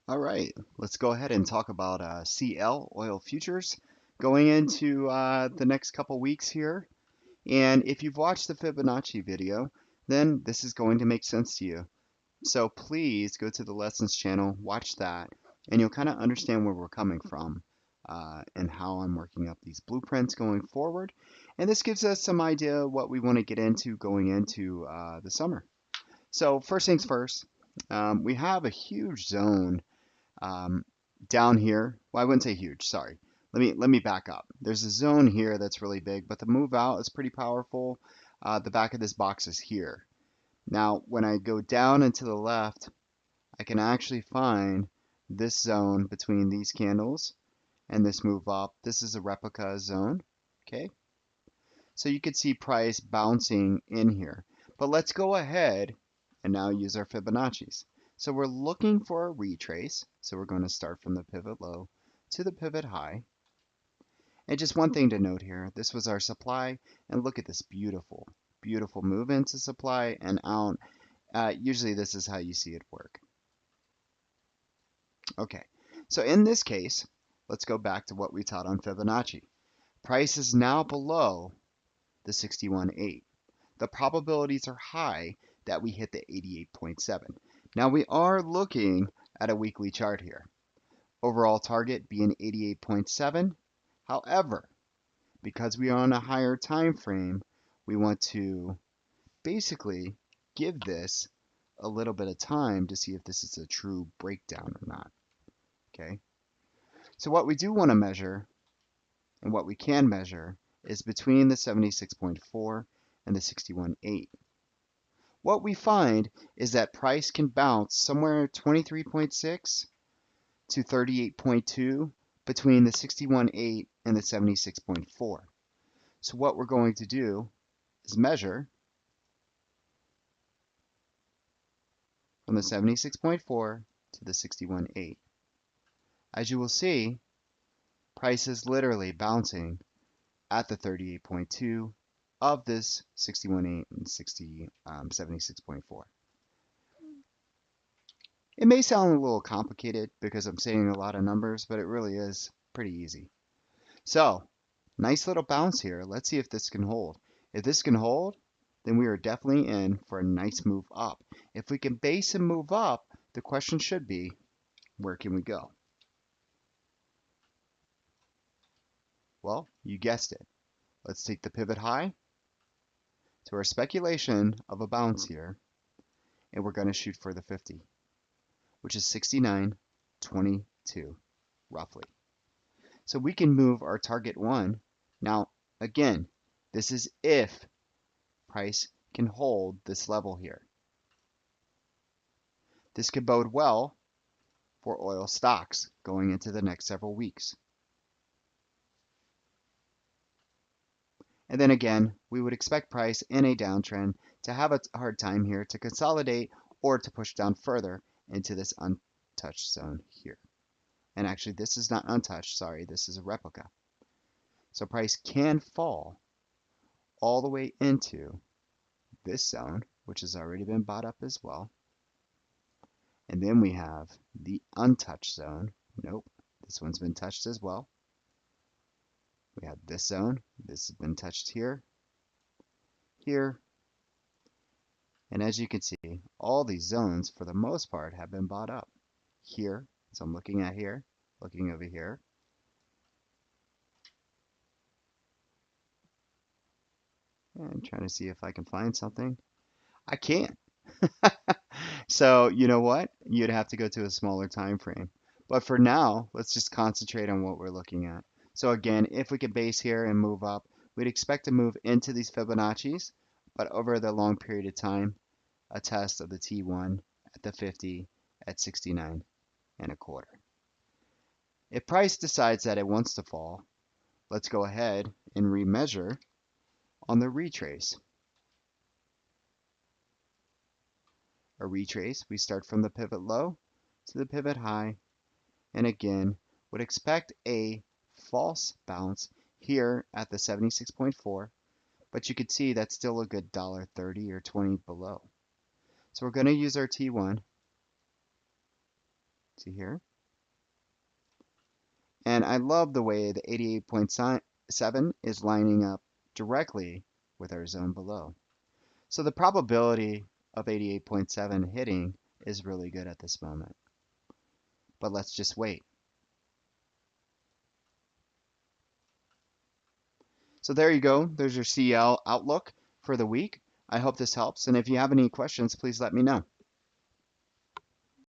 All right, let's go ahead and talk about CL oil futures going into the next couple weeks here. And if you've watched the Fibonacci video, then this is going to make sense to you. So please go to the lessons channel, watch that, and you'll kind of understand where we're coming from and how I'm working up these blueprints going forward. And this gives us some idea what we want to get into going into the summer. So first things first, we have a huge zone um, down here. Well, I wouldn't say huge, sorry. Let me back up. There's a zone here that's really big, but the move out is pretty powerful. The back of this box is here. Now, when I go down and to the left, I can actually find this zone between these candles and this move up. This is a replica zone, okay? So you could see price bouncing in here. But let's go ahead and now use our Fibonacci's. So we're looking for a retrace. So we're going to start from the pivot low to the pivot high. And just one thing to note here, this was our supply, and look at this beautiful, beautiful move into supply and out. Usually this is how you see it work. Okay, so in this case, let's go back to what we taught on Fibonacci. Price is now below the 61.8. The probabilities are high that we hit the 88.7. Now we are looking at a weekly chart here. Overall target being 88.7. However, because we are on a higher time frame, we want to basically give this a little bit of time to see if this is a true breakdown or not. Okay, so what we do want to measure and what we can measure is between the 76.4 and the 61.8. What we find is that price can bounce somewhere 23.6 to 38.2 between the 61.8 and the 76.4. So what we're going to do is measure from the 76.4 to the 61.8. As you will see, price is literally bouncing at the 38.2 of this 61.8 and 76.4. It may sound a little complicated because I'm saying a lot of numbers, but it really is pretty easy. So, nice little bounce here. Let's see if this can hold. If this can hold, then we are definitely in for a nice move up. If we can base and move up, the question should be, where can we go? Well, you guessed it. Let's take the pivot high to our speculation of a bounce here, and we're going to shoot for the 50, which is 69.22, roughly. So we can move our target one. Now, again, this is if price can hold this level here. This could bode well for oil stocks going into the next several weeks. And then again, we would expect price in a downtrend to have a hard time here to consolidate or to push down further into this untouched zone here. And actually, this is not untouched, sorry, this is a replica. So price can fall all the way into this zone, which has already been bought up as well. And then we have the untouched zone. Nope, this one's been touched as well. We have this zone. This has been touched here, here. And as you can see, all these zones, for the most part, have been bought up. Here, so I'm looking at here, looking over here. And trying to see if I can find something. I can't. So you know what? You'd have to go to a smaller time frame. But for now, let's just concentrate on what we're looking at. So again, if we could base here and move up, we'd expect to move into these Fibonacci's, but over the long period of time, a test of the T1 at the 50 at 69.25. If price decides that it wants to fall, let's go ahead and remeasure on the retrace. A retrace, we start from the pivot low to the pivot high, and again, would expect a false bounce here at the 76.4, but you could see that's still a good $1.30 or 20 below. So we're going to use our T1 to here. And I love the way the 88.7 is lining up directly with our zone below. So the probability of 88.7 hitting is really good at this moment. But let's just wait. So there you go. There's your CL outlook for the week. I hope this helps. And if you have any questions, please let me know.